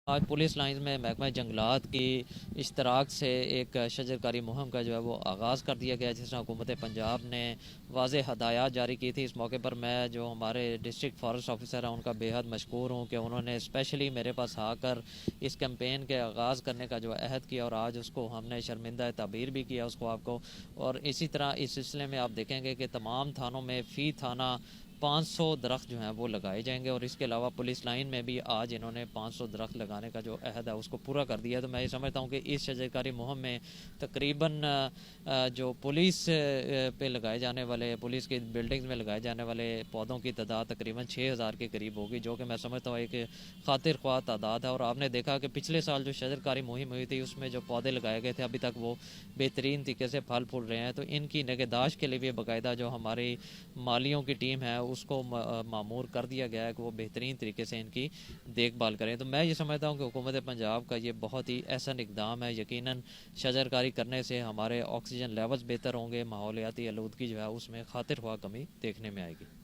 آج police lines میں محکمہ جنگلات کی اشتراک سے ایک شجرکاری مہم کا جو ہے وہ آغاز کر دیا گیا، جس میں حکومت پنجاب نے واضح ہدایات جاری کی تھی۔ اس موقع پر میں جو ہمارے ڈسٹرکٹ فارسٹ آفیسر ہیں ان کا بے حد مشکور ہوں کہ انہوں نے اسپیشلی میرے پاس آ کر اس کیمپین کے آغاز کرنے کا جو عہد کیا، اور آج اس کو ہم نے شرمندہ تعبیر بھی کیا اس کو آپ کو۔ اور اسی طرح اس سلسلے میں آپ دیکھیں گے کہ تمام تھانوں میں فی تھانہ 500 درخت جو ہیں وہ لگائے جائیں گے، اور اس کے علاوہ پولیس لائن میں بھی آج انہوں نے 500 درخت لگانے کا جو عہد ہے اس کو پورا کر دیا ہے۔ تو میں یہ سمجھتا ہوں کہ اس شجرکاری مہم میں تقریباً جو پولیس پہ لگائے جانے والے، پولیس کی بلڈنگز میں لگائے جانے والے پودوں کی تعداد تقریباً 6000 کے قریب ہوگی، جو کہ میں سمجھتا ہوں ایک خاطر خواہ تعداد ہے۔ اور آپ نے دیکھا کہ پچھلے سال جو شجرکاری مہم ہوئی تھی اس میں جو پودے لگائے گئے تھے ابھی تک وہ بہترین طریقے سے پھل پھول رہے ہیں۔ تو ان کی نگہداشت کے لیے بھی باقاعدہ جو ہماری مالیوں کی ٹیم ہے اس کو مامور کر دیا گیا ہے کہ وہ بہترین طریقے سے ان کی دیکھ بھال کریں۔ تو میں یہ سمجھتا ہوں کہ حکومت پنجاب کا یہ بہت ہی احسن اقدام ہے۔ یقیناً شجرکاری کرنے سے ہمارے آکسیجن لیولز بہتر ہوں گے، ماحولیاتی آلودگی جو ہے اس میں خاطر خواہ کمی دیکھنے میں آئے گی۔